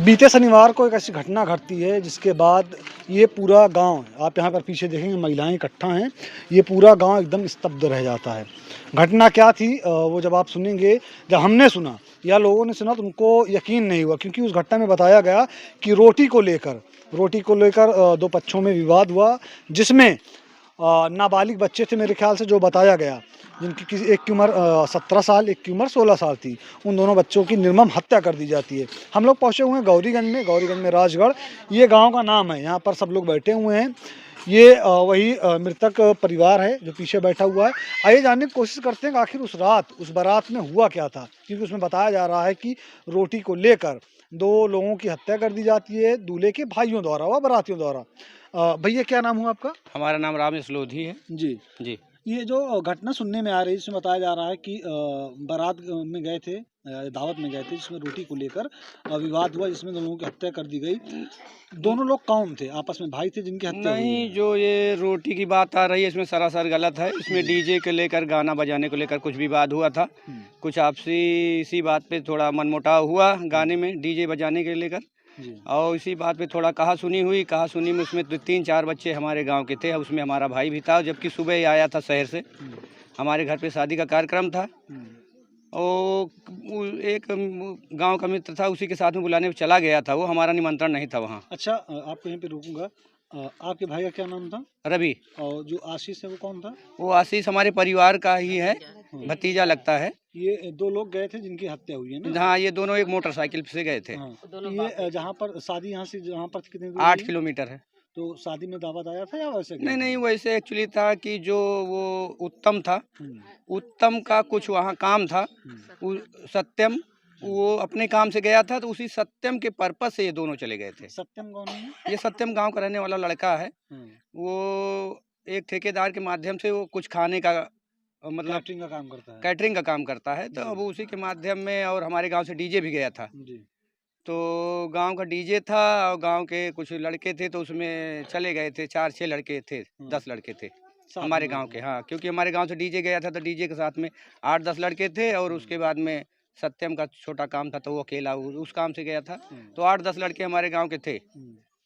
बीते शनिवार को एक ऐसी घटना घटती है जिसके बाद ये पूरा गांव, आप यहाँ पर पीछे देखेंगे महिलाएं इकट्ठा हैं, ये पूरा गांव एकदम स्तब्ध रह जाता है। घटना क्या थी वो जब आप सुनेंगे, जब हमने सुना या लोगों ने सुना तो उनको यकीन नहीं हुआ, क्योंकि उस घटना में बताया गया कि रोटी को लेकर दो पक्षों में विवाद हुआ, जिसमें नाबालिग बच्चे थे मेरे ख्याल से, जो बताया गया, जिनकी किसी एक की उम्र 17 साल, एक की उम्र 16 साल थी। उन दोनों बच्चों की निर्मम हत्या कर दी जाती है। हम लोग पहुँचे हुए हैं गौरीगंज में राजगढ़, ये गांव का नाम है। यहाँ पर सब लोग बैठे हुए हैं। ये वही मृतक परिवार है जो पीछे बैठा हुआ है। आइए जानने की कोशिश करते हैं कि आखिर उस बारात में हुआ क्या था, क्योंकि उसमें बताया जा रहा है कि रोटी को लेकर दो लोगों की हत्या कर दी जाती है, दूल्हे के भाइयों द्वारा व बारातियों द्वारा। भैया क्या नाम हुआ आपका? हमारा नाम रामेश लोधी है जी। जी। ये जो घटना सुनने में आ रही है, इसमें बताया जा रहा है कि बारात में गए थे, दावत में गए थे, जिसमें रोटी को लेकर विवाद हुआ, जिसमें दोनों की हत्या कर दी गई। दोनों लोग कौन थे? आपस में भाई थे जिनकी हत्या हुई नहीं, है? जो ये रोटी की बात आ रही है इसमें सरासर गलत है। इसमें डीजे को लेकर, गाना बजाने को लेकर कुछ विवाद हुआ था। कुछ आपसी इसी बात पे थोड़ा मनमुटाव हुआ, गाने में डीजे बजाने के लेकर, और इसी बात पे थोड़ा कहा सुनी हुई। कहा सुनी में उसमें 3-4 बच्चे हमारे गांव के थे, उसमें हमारा भाई भी था, जबकि सुबह ही आया था शहर से। हमारे घर पे शादी का कार्यक्रम था, और एक गांव का मित्र था, उसी के साथ में बुलाने चला गया था। वो हमारा निमंत्रण नहीं था वहाँ। अच्छा, आपको यहीं पे रोकूंगा। आपके भाई का क्या नाम था? रवि। और जो आशीष है वो कौन था? वो आशीष हमारे परिवार का ही है, भतीजा लगता है। ये दो लोग गए थे जिनकी हत्या हुई है ना? हाँ, ये दोनों एक मोटरसाइकिल से गए थे। हाँ। ये जहाँ पर शादी, यहाँ से जहाँ पर कितनी दूर 8 है? किलोमीटर है। तो शादी में दावत आया था या वैसे गए नहीं थे? नहीं, वैसे एक्चुअली था कि जो वो उत्तम था, उत्तम का कुछ वहाँ काम था। सत्यम वो अपने काम से गया था, तो उसी सत्यम के पर्पस से ये दोनों चले गए थे। सत्यम कौन है? ये सत्यम गांव का रहने वाला लड़का है। वो एक ठेकेदार के माध्यम से वो कुछ खाने का, मतलब कैटरिंग का काम करता है। कैटरिंग का काम करता है। तो अब उसी के माध्यम में, और हमारे गांव से डीजे भी गया था। तो गांव का डीजे था और गांव के कुछ लड़के थे, तो उसमें चले गए थे। 4-6 लड़के थे, 10 लड़के थे हमारे गांव के। हाँ, क्योंकि हमारे गांव से डीजे गया था, तो डीजे के साथ में 8-10 लड़के थे, और उसके बाद में सत्यम का छोटा काम था, तो वो अकेला उस काम से गया था। तो 8-10 लड़के हमारे गांव के थे।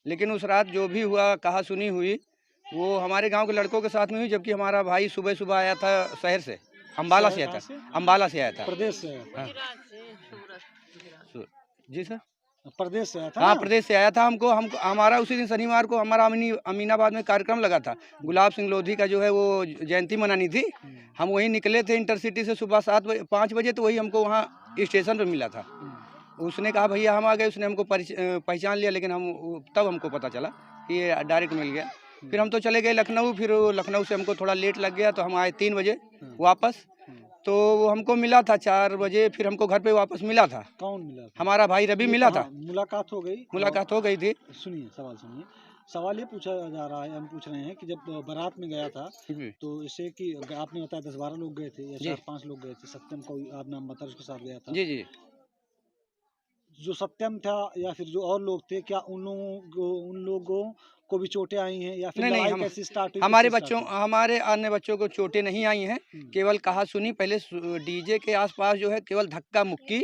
लेकिन उस रात जो भी हुआ, कहा सुनी हुई, वो हमारे गांव के लड़कों के साथ में हुई, जबकि हमारा भाई सुबह सुबह आया था शहर से, अम्बाला से आया था। अम्बाला से आया था, प्रदेश से। हाँ। जी सर, प्रदेश से आया था। हाँ, प्रदेश से आया था। हमको हमारा उसी दिन शनिवार को हमारा अमीनाबाद में कार्यक्रम लगा था। गुलाब सिंह लोधी का जो है वो जयंती मनानी थी। हम वहीं निकले थे इंटरसिटी से सुबह 5 बजे, तो वही हमको वहाँ स्टेशन पर मिला था। उसने कहा भैया हम आ गए। उसने हमको पहचान लिया, लेकिन तब हमको पता चला कि ये डायरेक्ट मिल गया। फिर हम तो चले गए लखनऊ। फिर लखनऊ से हमको थोड़ा लेट लग गया, तो हम आए 3 बजे वापस। तो वो हमको मिला था 4 बजे, फिर हमको घर पे वापस मिला था। कौन मिला था? हमारा भाई रवि मिला था। मुलाकात हो गई। मुलाकात हो गई थी। सुनिए, सवाल ये पूछा जा रहा है, हम पूछ रहे हैं कि जब बारात में गया था, तो इससे कि आपने बताया 10-12 लोग गए थे या 4-5 लोग गए थे। सत्यम को आप नाम बता, उसके साथ गया था। जी जी। जो सत्यम था या फिर जो और लोग थे, क्या उन लोगों को भी चोटें आई हैं, या फिर लड़ाई कैसे स्टार्ट हुई? हमारे अन्य बच्चों को चोटें नहीं आई हैं। केवल कहा सुनी, पहले डीजे के आसपास जो है केवल धक्का मुक्की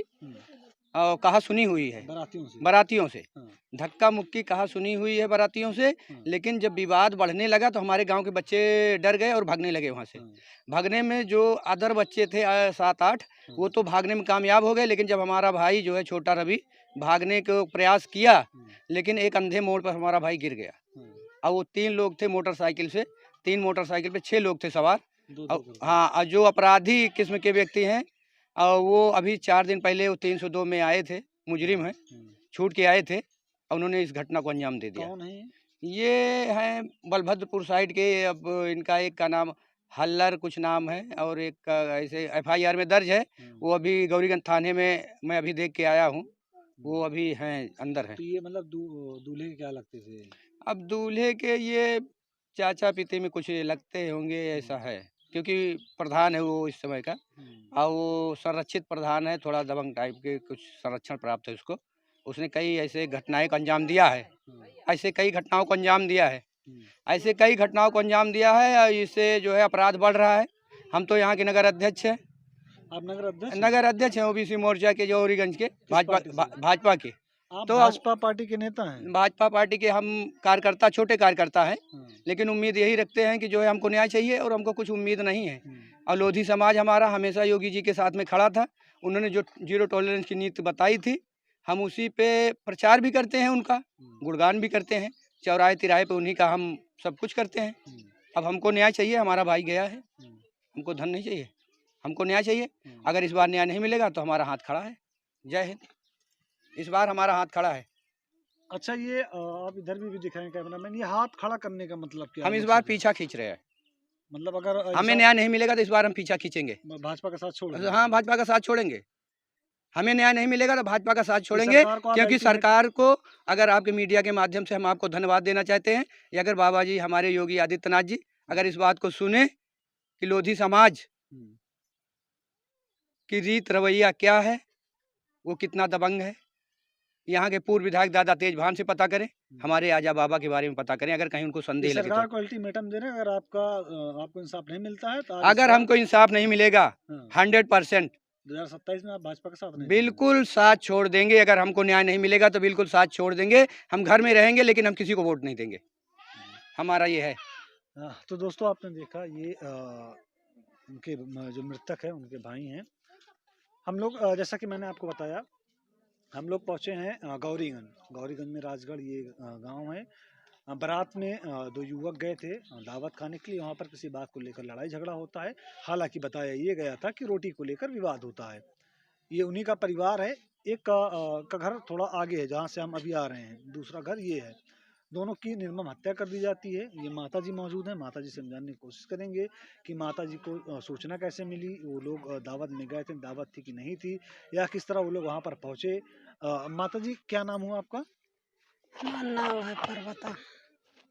और कहा सुनी हुई है बारातियों से। धक्का मुक्की कहा सुनी हुई है बारातियों से। लेकिन जब विवाद बढ़ने लगा, तो हमारे गांव के बच्चे डर गए और भागने लगे वहां से। भागने में जो अदर बच्चे थे 7-8, वो तो भागने में कामयाब हो गए। लेकिन जब हमारा भाई जो है छोटा रवि भागने को प्रयास किया, लेकिन एक अंधे मोड़ पर हमारा भाई गिर गया। और वो 3 लोग थे मोटरसाइकिल से, 3 मोटरसाइकिल पे 6 लोग थे सवार। हाँ, जो अपराधी किस्म के व्यक्ति हैं, और वो अभी 4 दिन पहले वो 302 में आए थे, मुजरिम हैं, छूट के आए थे, और उन्होंने इस घटना को अंजाम दे दिया। कौन है ये हैं बलभद्रपुर साइड के। अब इनका एक का नाम हल्लर कुछ नाम है, और एक का ऐसे FIR में दर्ज है। वो अभी गौरीगंज थाने में मैं अभी देख के आया हूँ, वो अभी हैं, अंदर हैं। तो ये मतलब दूल्हे के क्या लगते थे? अब दूल्हे के ये चाचा पिते में कुछ लगते होंगे, ऐसा है, क्योंकि प्रधान है वो इस समय का, और वो संरक्षित प्रधान है, थोड़ा दबंग टाइप के कुछ संरक्षण प्राप्त है उसको। उसने कई ऐसे घटनाएं को अंजाम दिया है, ऐसे कई घटनाओं को अंजाम दिया है, ऐसे कई घटनाओं को अंजाम दिया है। और इससे जो है अपराध बढ़ रहा है। हम तो यहाँ के नगर अध्यक्ष हैं। आप नगर अध्यक्ष हैं ओबीसी मोर्चा के जौहरीगंज के, भाजपा के। आप तो भाजपा पार्टी के नेता हैं? भाजपा पार्टी के हम कार्यकर्ता, छोटे कार्यकर्ता हैं, लेकिन उम्मीद यही रखते हैं कि जो है हमको न्याय चाहिए और हमको कुछ उम्मीद नहीं है। और लोधी समाज हमारा हमेशा योगी जी के साथ में खड़ा था। उन्होंने जो जीरो टॉलरेंस की नीति बताई थी, हम उसी पे प्रचार भी करते हैं, उनका गुणगान भी करते हैं। चौराहे तिराहे पे उन्हीं का हम सब कुछ करते हैं। अब हमको न्याय चाहिए, हमारा भाई गया है, हमको धन नहीं चाहिए, हमको न्याय चाहिए। अगर इस बार न्याय नहीं मिलेगा तो हमारा हाथ खड़ा है। जय हिंद। इस बार हमारा हाथ खड़ा है। अच्छा, ये आप इधर भी दिखाएं कैमरामैन, ये हाथ खड़ा करने का मतलब क्या हम है? इस बार पीछा खींच रहे हैं। मतलब अगर हमें न्याय नहीं मिलेगा तो इस बार हम पीछा खींचेंगे, भाजपा का साथ छोड़, हाँ भाजपा का साथ छोड़ेंगे। हमें न्याय नहीं मिलेगा तो भाजपा का साथ छोड़ेंगे, क्योंकि सरकार को, अगर आपके मीडिया के माध्यम से हम आपको धन्यवाद देना चाहते हैं, कि अगर बाबा जी, हमारे योगी आदित्यनाथ जी अगर इस बात को सुने कि लोधी समाज की रीत रवैया क्या है, वो कितना दबंग है। यहाँ के पूर्व विधायक दादा तेजभान से पता करें, हमारे आजा बाबा के बारे में पता करें, अगर कहीं उनको संदेह लगे। सरकार को अल्टीमेटम दे रहे हैं, अगर आपको इंसाफ नहीं मिलता है तो अगर हमको इंसाफ नहीं मिलेगा 100% 2027 में आप भाजपा के साथ नहीं, बिल्कुल साथ छोड़ देंगे। अगर हमको न्याय नहीं मिलेगा तो बिल्कुल साथ छोड़ देंगे। हम घर में रहेंगे लेकिन हम किसी को वोट नहीं देंगे, हमारा ये है। तो दोस्तों, आपने देखा ये उनके जो मृतक है उनके भाई हैं। हम लोग जैसा कि मैंने आपको बताया, हम लोग पहुंचे हैं गौरीगंज में, राजगढ़ ये गांव है। बारात में दो युवक गए थे दावत खाने के लिए। वहाँ पर किसी बात को लेकर लड़ाई झगड़ा होता है। हालांकि बताया ये गया था कि रोटी को लेकर विवाद होता है। ये उन्हीं का परिवार है। एक का घर थोड़ा आगे है जहाँ से हम अभी आ रहे हैं, दूसरा घर ये है। दोनों की निर्मम हत्या कर दी जाती है। ये माता जी मौजूद हैं, माता जी से हम जानने की कोशिश करेंगे कि माता जी को सूचना कैसे मिली, वो लोग दावत में गए थे, दावत थी कि नहीं थी, या किस तरह वो लोग वहाँ पर पहुँचे। माता जी, क्या नाम हुआ आपका? हमारा नाम है पर्वता।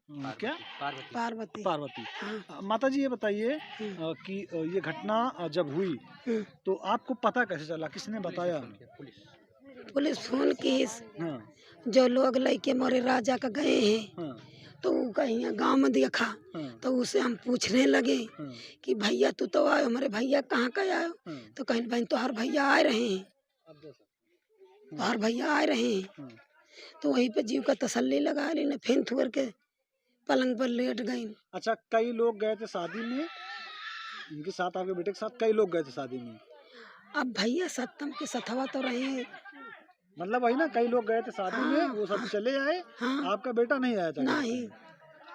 क्या? पार्वती। पार्वती। हाँ। माता जी, ये बताइए कि ये घटना जब हुई तो आपको पता कैसे चला, किसने बताया? पुलिस फोन की। हाँ। जो लोग लेके मोरे राजा का गए हैं, हाँ। तो वो कहीं गांव में देखा। हाँ। तो उसे हम पूछने लगे हाँ। कि भैया तू तो आयो, हमारे भैया कहाँ का आयो? हाँ। तो कहीं बहन तो हर भैया आ रहे हैं, तो हर भैया आ रहे हैं। हाँ। तो वहीं पे जीव का तसल्ली लगा ली, फिर थुर के पलंग पर लेट गई। अच्छा, कई लोग गए थे शादी में, इनके साथ, आपके बेटे के साथ कई लोग गए थे शादी में। अब भैया सत्तम के सथवा तो रहे, मतलब वही ना, कई लोग गए थे शादी में, वो सब चले आए। हाँ। आपका बेटा नहीं आया था? नहीं।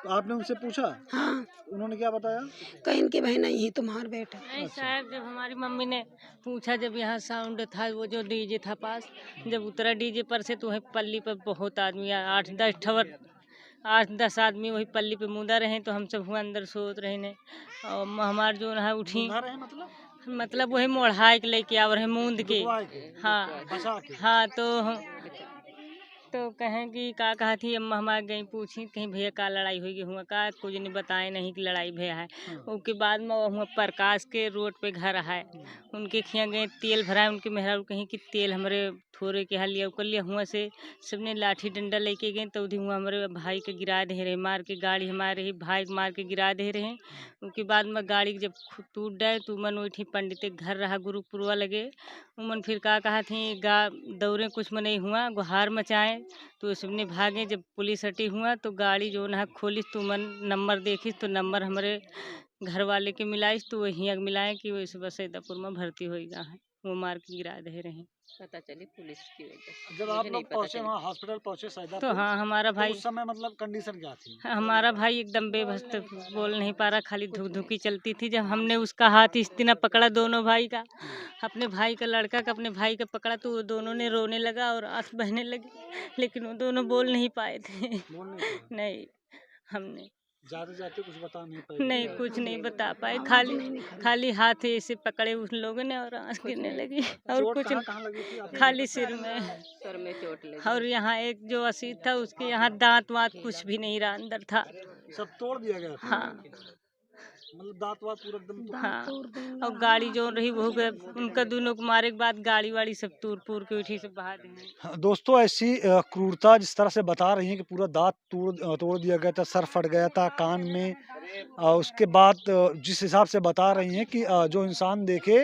तो आपने उनसे पूछा? हाँ। उन्होंने क्या बताया? कहीं इनके भाई नहीं ही तुम्हारा बेटा। नहीं साहब, जब हमारी मम्मी ने पूछा, जब यहाँ साउंड था, वो जो डीजे था पास, जब उतरा डीजे पर से तो वही पल्ली पर बहुत आदमी, 8-10 आदमी वही पल्ली पे मुदा रहे। तो हम सब हुआ अंदर सोच रहे ने, और हमार जो है उठी, मतलब वही मोढ़ाई के लेके आवर है मूंद के। हाँ हाँ। तो कहें कि का कहा थी, अम्मा हमारे गई पूछी कहीं भैया का लड़ाई हुई हुआ का, कुछ नहीं बताए नहीं कि लड़ाई भैया है। उसके बाद में वहाँ प्रकाश के रोड पे घर है, उनके खिया गए तेल भराए, उनके मेहरा कहीं कि तेल हमारे थोड़े के लिया कर लिया हुआ से सबने लाठी डंडा लेके गए। तो उधी हुआ हमारे भाई के गिरा दे रहे, मार के गाड़ी हमारे ही भाई मार के गिरा दे रहे। उसके बाद में गाड़ी जब टूट गए तो मन उठी पंडित के घर रहा, गुरुपुरवा लगे उमन फिर का कहा थी दौड़े, कुछ में नहीं हुआ, गुहार मचाए तो सबने भागे। जब पुलिस हटी हुआ तो गाड़ी जो ना खोलिस तो मन नंबर देखिस तो नंबर हमारे घर वाले के मिलाइस, तो वही मिलाए कि वैसे बस सैदापुर में भर्ती हो गया है, वो मार के गिरा दे रहे। पता चली पुलिस की वजह से। जब आप लोग पहुंचे वहाँ हॉस्पिटल पहुंचे सैदापुर, तो हाँ हमारा भाई, तो उस समय मतलब कंडीशन क्या थी? हमारा भाई एकदम बेबस, बोल नहीं पा रहा, खाली धुकी चलती थी। जब हमने उसका हाथ इस दिन पकड़ा, दोनों भाई का, अपने भाई का लड़का का अपने भाई का पकड़ा, तो वो दोनों ने रोने लगा और आंख बहने लगी, लेकिन वो दोनों बोल नहीं पाए थे। नहीं, हमने जाते कुछ बता नहीं पाए? नहीं, कुछ नहीं बता पाए, खाली हाथ ऐसे पकड़े उन लोगों ने और आंख गिरने लगी, और कुछ खाली सिर में चोट लगी। और यहाँ एक जो असीत था उसके यहाँ दांत वात कुछ भी नहीं रहा, अंदर था, सब तोड़ दिया गया था। हाँ। मतलब दांत वात पूरा एकदम हाँ, और गाड़ी जो रही वो उनका दोनों को मारे के बाद गाड़ी वाड़ी सब तूर पूर के उठी से बहा देंगे। हाँ, दोस्तों ऐसी क्रूरता जिस तरह से बता रही हैं कि पूरा दांत तोड़ दिया गया था, सर फट गया था कान में। उसके बाद जिस हिसाब से बता रही हैं कि जो इंसान देखे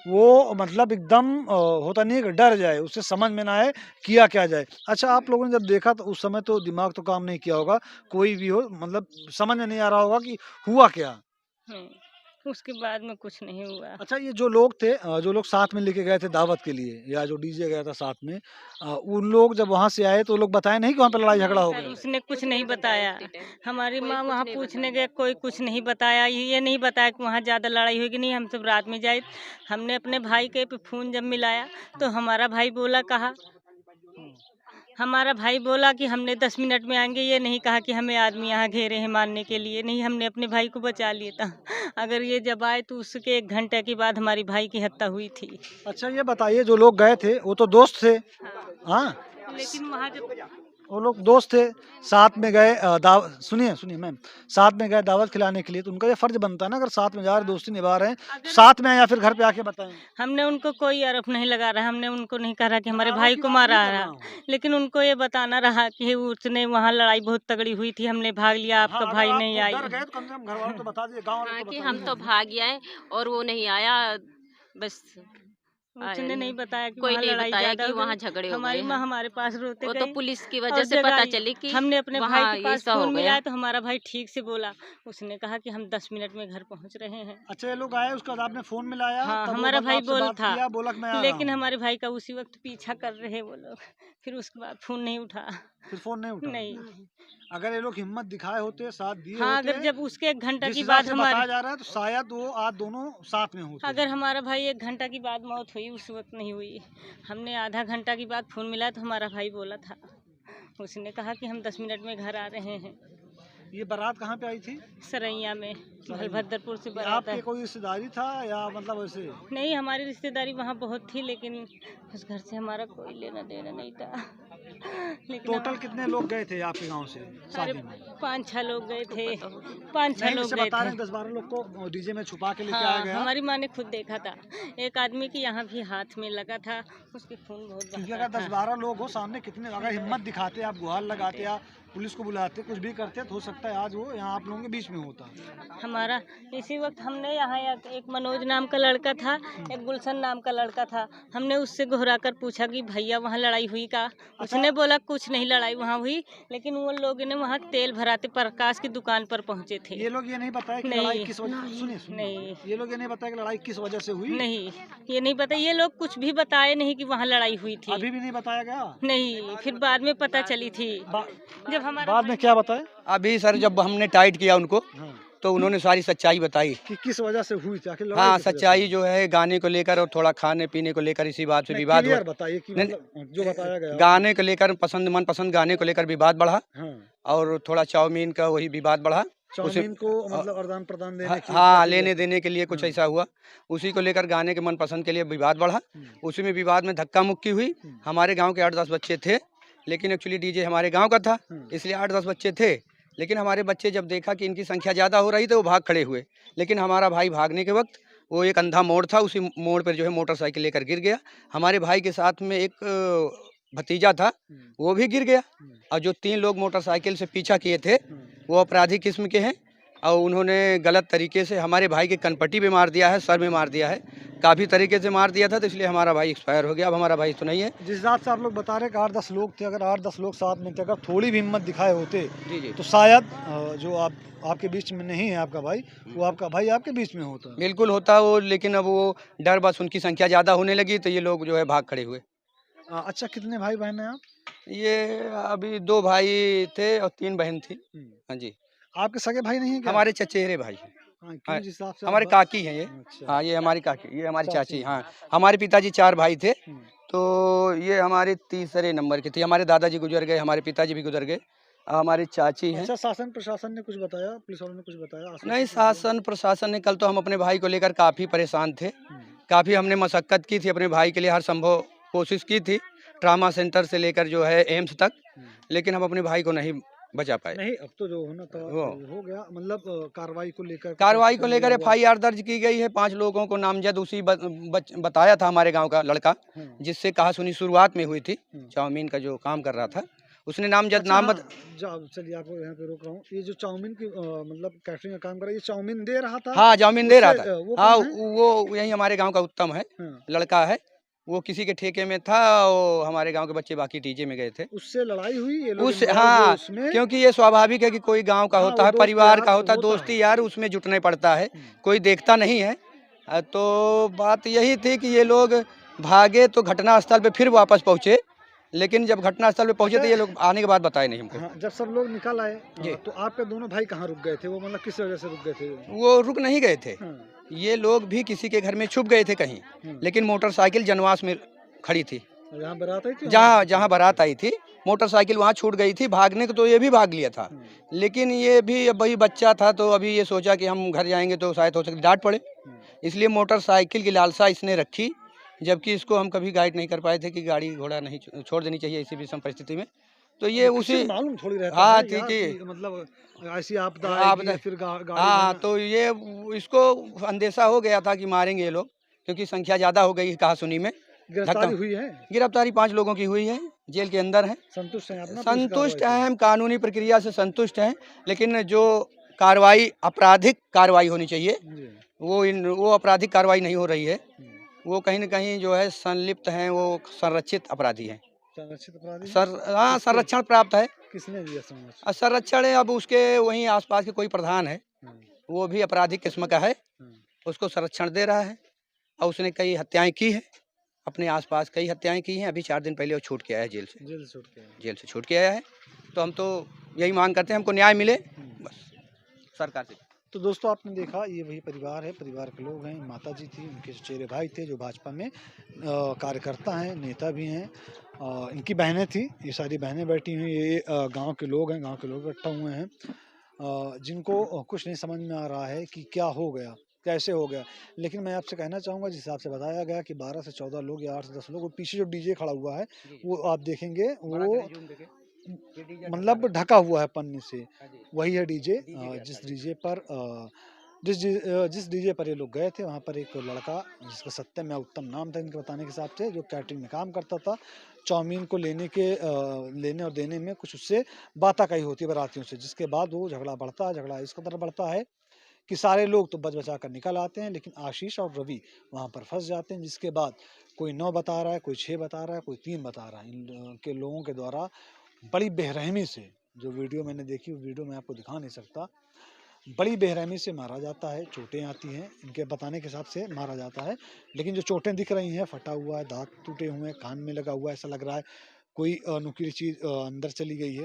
वो मतलब एकदम होता नहीं है कि डर जाए, उसे समझ में ना आए किया क्या जाए। अच्छा, आप लोगों ने जब देखा तो उस समय तो दिमाग तो काम नहीं किया होगा, कोई भी हो मतलब समझ में नहीं आ रहा होगा कि हुआ क्या। उसके बाद में कुछ नहीं हुआ। अच्छा, ये जो लोग थे जो लोग साथ में लेके गए थे दावत के लिए या जो डीजे गया था साथ में, उन लोग जब वहाँ से आए तो वो लोग बताए नहीं कि वहाँ पे लड़ाई झगड़ा हो गया? उसने कुछ नहीं बताया। हमारी माँ वहाँ पूछने गए, कोई कुछ नहीं बताया। ये नहीं बताया कि वहाँ ज़्यादा लड़ाई हुई कि नहीं। हम सब रात में जाए, हमने अपने भाई के पे फ़ोन जब मिलाया तो हमारा भाई बोला हमारा भाई बोला कि हमने 10 मिनट में आएंगे। ये नहीं कहा कि हमें आदमी यहाँ घेरे हैं मारने के लिए। नहीं, हमने अपने भाई को बचा लिया था। अगर ये जब आए तो उसके 1 घंटे के बाद हमारी भाई की हत्या हुई थी। अच्छा, ये बताइए जो लोग गए थे वो तो दोस्त थे, हाँ? लेकिन वहाँ जब वो लोग दोस्त थे, साथ में गए सुनिए मैम, साथ में गए दावत खिलाने के लिए, तो उनका ये फर्ज बनता है ना, अगर साथ में जा रहे दोस्ती निभा रहे हैं, साथ में आए या फिर घर पे आके बताएं। हमने उनको कोई आरोप नहीं लगा रहा। हमने उनको नहीं कहा कि हमारे भाई को मारा रहा, लेकिन उनको ये बताना रहा कि उसने वहाँ लड़ाई बहुत तगड़ी हुई थी, हमने भाग लिया, आपका भाई नहीं आई। डर गए तो कम से कम घर वालों को बता दिए, गाँव वालों को कि बता हम दिए। तो भाग आए और वो नहीं आया। बस उसने नहीं बताया कि कोई वहाँ नहीं लड़ाई बताया ज्यादा कि हो वहाँ गई। झगड़े हो हमारी गए माँ हैं। हमारे पास रोते वो तो गई पुलिस की और वजह से पता जगाई। चली कि हमने अपने भाई वहाँ के पास ऐसा हो फोन गया। मिलाया तो हमारा भाई ठीक से बोला। उसने कहा कि हम 10 मिनट में घर पहुँच रहे हैं। अच्छा, ये लोग आए, उसके बाद आपने फोन मिलाया? हाँ, तब वो हमारा मतलब भाई आपसे बोल बात था, किया, बोला कि मैं आ रहा लेकिन हूँ। हमारे भाई का उसी वक्त पीछा कर रहे वो लोग। फिर उसके बाद फोन नहीं उठा। फिर फोन नहीं उठा? नहीं। अगर ये लोग हिम्मत दिखाए होते, साथ दिए हाँ, होते, अगर जब उसके 1 घंटा जिस की हिसाब बाद से बताया हमारे जा रहा है, तो शायद वो आज दोनों साथ में होते। अगर हमारा भाई 1 घंटा की बाद मौत हुई, उस वक्त नहीं हुई। हमने आधा घंटा की बाद फोन मिला तो हमारा भाई बोला था, उसने कहा कि हम 10 मिनट में घर आ रहे हैं। ये बारात कहाँ पे आई थी? सरैया में, बलभद्रपुर से ये बारात आपके है। कोई रिश्तेदारी था या मतलब ऐसे? नहीं, हमारी रिश्तेदारी वहाँ बहुत थी, लेकिन उस घर से हमारा कोई लेना देना नहीं था। लेकिन टोटल कितने लोग गए थे आपके गांव से अरे शादी में? 5-6 लोग गए थे। 5-6 नहीं, लोग जैसे गए बता थे। रहे हैं 10-12 लोग को डीजे में छुपा के लेके हाँ, आया गया। हमारी माँ ने खुद देखा था। एक आदमी की यहाँ भी हाथ में लगा था, उसके खून बहुत क्योंकि बहता अगर था। 10-12 लोग हो सामने, कितने अगर हिम्मत दिखाते, आप गुहार लगाते या पुलिस को बुलाते, कुछ भी करते, तो हो सकता है आज वो यहाँ आप लोगों के बीच में होता। हमारा इसी वक्त हमने यहाँ एक मनोज नाम का लड़का था, एक गुलशन नाम का लड़का था। हमने उससे घुरा कर पूछा कि भैया वहाँ लड़ाई हुई का? उसने बोला कुछ नहीं लड़ाई वहाँ हुई, लेकिन वो लोगों ने वहाँ तेल भराते प्रकाश की दुकान पर पहुँचे थे। ये लोग ये नहीं बताया कि नहीं। लड़ाई किस वजह, सुनिए नहीं। ये लोग ये नहीं बताया कि लड़ाई किस वजह से हुई? नहीं, ये नहीं पता। ये लोग कुछ भी बताए नहीं कि वहाँ लड़ाई हुई थी। अभी भी नहीं बताया गया? नहीं, फिर बाद में पता चली थी। जब हमारा बाद में क्या बताए? अभी सर जब हमने टाइट किया उनको हाँ। तो उन्होंने सारी सच्चाई बताई। कि किस वजह से हुई थी आखिर लड़ाई? हाँ, किस वजह से सच्चाई हुई? जो है गाने को लेकर और थोड़ा खाने पीने को लेकर इसी बात से नहीं, विवाद हुआ। क्लियर बताइए कि नहीं, मतलब जो बताया गया। गाने को लेकर मनपसंद गाने को लेकर विवाद बढ़ा हाँ। और थोड़ा चाउमीन का वही विवाद बढ़ा। चाउमीन को मतलब आदान प्रदान देने की हाँ, लेने देने के लिए कुछ ऐसा हुआ। उसी को लेकर गाने के मनपसंद के लिए विवाद बढ़ा। उसी में विवाद में धक्का मुक्की हुई। हमारे गांव के 8-10 बच्चे थे, लेकिन एक्चुअली डीजे हमारे गांव का था, इसलिए 8-10 बच्चे थे। लेकिन हमारे बच्चे जब देखा कि इनकी संख्या ज़्यादा हो रही तो वो भाग खड़े हुए। लेकिन हमारा भाई भागने के वक्त वो एक अंधा मोड़ था, उसी मोड़ पर जो है मोटरसाइकिल लेकर गिर गया। हमारे भाई के साथ में एक भतीजा था, वो भी गिर गया। और जो 3 लोग मोटरसाइकिल से पीछा किए थे वो अपराधी किस्म के हैं और उन्होंने गलत तरीके से हमारे भाई के कनपट्टी में मार दिया है, सर में मार दिया है, काफ़ी तरीके से मार दिया था, तो इसलिए हमारा भाई एक्सपायर हो गया। अब हमारा भाई तो नहीं है। जिस हिसाब से आप लोग बता रहे हैं कि 8-10 लोग थे, अगर 8-10 लोग साथ में थे, अगर थोड़ी भी हिम्मत दिखाए होते जी जी, तो शायद जो आपके बीच में नहीं है आपका भाई, वो आपका भाई आपके बीच में होता। बिल्कुल होता वो, लेकिन अब वो डर बस उनकी संख्या ज़्यादा होने लगी तो ये लोग जो है भाग खड़े हुए। अच्छा, कितने भाई बहन हैं आप? ये अभी 2 भाई थे और 3 बहन थी। हाँ जी, आपके सगे भाई नहीं है क्या? हमारे चचेरे भाई हैं। हाँ, क्यों जिस हिसाब से हमारे आप काकी हैं ये। अच्छा। हाँ, ये हमारी काकी, ये हमारी चाची। चाची। हाँ, हमारे पिताजी 4 भाई थे, हम्म। तो ये हमारे तीसरे नंबर की थी। हमारे दादाजी गुजर गए, हमारे पिताजी भी गुजर गए, हमारी चाची हैं। अच्छा, शासन प्रशासन ने कुछ बताया, पुलिस वालों ने कुछ बताया? आश्वासन नहीं, कुछ दिया? शासन प्रशासन ने, कल तो हम अपने भाई को लेकर काफ़ी परेशान थे। काफ़ी हमने मशक्क़त की थी, अपने भाई के लिए हर संभव कोशिश की थी, ट्रामा सेंटर से लेकर जो है एम्स तक, लेकिन हम अपने भाई को नहीं बचा पाए। नहीं, अब तो जो होना था वो। हो गया, मतलब कार्रवाई को लेकर कार्रवाई को एक्शन लेकर लिया हुआ? FIR दर्ज की गई है। 5 लोगों को नामजद उसी बताया था हमारे गांव का लड़का, जिससे कहा सुनी शुरुआत में हुई थी। चाउमीन का जो काम कर रहा था, उसने नामजद अच्छा, नाम हाँ, चलिए आपको यहाँ पे रोक रहा हूँ। ये जो चाउमीन की मतलब कैटरिंग का काम कर रहा है, ये चाउमीन दे रहा था? हाँ, चाउमीन दे रहा उससे, था। वो हाँ, कौन है? वो यही हमारे गांव का उत्तम है, हाँ। लड़का है। वो किसी के ठेके में था, वो हमारे गांव के बच्चे बाकी डीजे में गए थे। उससे लड़ाई हुई, ये लोग उस इन्वॉल्व हुए हाँ, उसमें? क्योंकि ये स्वाभाविक है कि कोई गांव का हाँ, होता वो है, दोस्त परिवार यार का होता है, होता दोस्ती है। यार उसमें जुटने पड़ता है, कोई देखता नहीं है। तो बात यही थी कि ये लोग भागे तो घटना स्थल पे फिर वापस पहुंचे, लेकिन जब घटना स्थल पे पहुंचे तो ये लोग आने के बाद बताए नहीं हमको। हाँ, जब सब लोग निकल आए जी। तो आपके दोनों भाई कहाँ रुक गए थे? वो मतलब किस वजह से रुक गए थे? वो रुक नहीं गए थे, हाँ। ये लोग भी किसी के घर में छुप गए थे कहीं, लेकिन मोटरसाइकिल जनवास में खड़ी थी। जहाँ बारात आई थी? जहाँ बारात आई थी, मोटरसाइकिल वहाँ छूट गई थी। भागने को तो ये भी भाग लिया था, लेकिन ये भी अब वही बच्चा था, तो अभी ये सोचा कि हम घर जाएंगे तो शायद हो सकता डांट पड़े, इसलिए मोटरसाइकिल की लालसा इसने रखी। जबकि इसको हम कभी गाइड नहीं कर पाए थे कि गाड़ी घोड़ा नहीं छोड़ देनी चाहिए इसी विषम परिस्थिति में। तो ये किसी उसी को मालूम थोड़ी रहता हाँ है थी यार कि कि मतलब ऐसी आपदा आप आएगी, फिर गाड़ी हाँ, लेना। तो ये इसको अंदेशा हो गया था कि मारेंगे ये लोग, क्योंकि संख्या ज़्यादा हो गई कहा सुनी में। गिरफ्तारी हुई है? गिरफ्तारी 5 लोगों की हुई है, जेल के अंदर है। संतुष्ट हैं आप ना पुलिस संतुष्ट कार्रवाई हैं हम, कानूनी प्रक्रिया से संतुष्ट हैं, लेकिन जो कार्रवाई आपराधिक कार्रवाई होनी चाहिए, से? जी। वो आपराधिक कार्रवाई नहीं हो रही है। वो कहीं न कहीं जो है संलिप्त हैं, वो संरक्षित अपराधी हैं। संरक्षित अपराधी हैं? हाँ, किसके? संरक्षण प्राप्त है। किसने दिया संरक्षण? संरक्षण है, अब उसके वहीं आस-पास के कोई प्रधान है, वो भी आपराधिक किस्म का है, उसको संरक्षण दे रहा है। और उसने कई हत्याएँ की हैं, अपने आस-पास कई हत्याएँ की हैं। अभी 4 दिन पहले वो छूट के आया है जेल से। जेल से छूट के आए। जेल से छूट के आया है। तो हम तो यही मांग करते हैं, हमको न्याय मिले बस सरकार से। तो दोस्तों, आपने देखा, ये वही परिवार है, परिवार के लोग हैं। माता जी थी, उनके चचेरे भाई थे जो भाजपा में कार्यकर्ता हैं, नेता भी हैं। इनकी बहनें थी, ये सारी बहनें बैठी हुई, ये गांव के लोग हैं, गांव के लोग इकट्ठा हुए हैं, जिनको कुछ नहीं समझ में आ रहा है कि क्या हो गया, कैसे हो गया। लेकिन मैं आपसे कहना चाहूँगा, जिस हिसाब से बताया गया कि 12 से 14 लोग या 8 से 10 लोग, वो पीछे जो डीजे खड़ा हुआ है, वो आप देखेंगे, वो मतलब ढका हुआ है पन्नी से, वही है डीजे। जिस डीजे पर ये लोग गए थे, वहाँ पर एक लड़का, जिसका सत्यम या उत्तम नाम था इनके बताने के हिसाब से, जो कैटरिंग में काम करता था, चाउमीन को लेने और देने में कुछ उससे बाताकाई होती है बारातियों से, जिसके बाद वो झगड़ा बढ़ता है। झगड़ा इस कदर बढ़ता है कि सारे लोग तो बच बचा कर निकल आते हैं, लेकिन आशीष और रवि वहाँ पर फंस जाते हैं, जिसके बाद कोई 9 बता रहा है, कोई 6 बता रहा है, कोई 3 बता रहा है। इन के लोगों के द्वारा बड़ी बेरहमी से, जो वीडियो मैंने देखी, वो वीडियो मैं आपको दिखा नहीं सकता, बड़ी बेरहमी से मारा जाता है। चोटें आती हैं, इनके बताने के हिसाब से मारा जाता है, लेकिन जो चोटें दिख रही हैं, फटा हुआ है, दांत टूटे हुए हैं, कान में लगा हुआ है, ऐसा लग रहा है कोई नुकीली चीज़ अंदर चली गई है।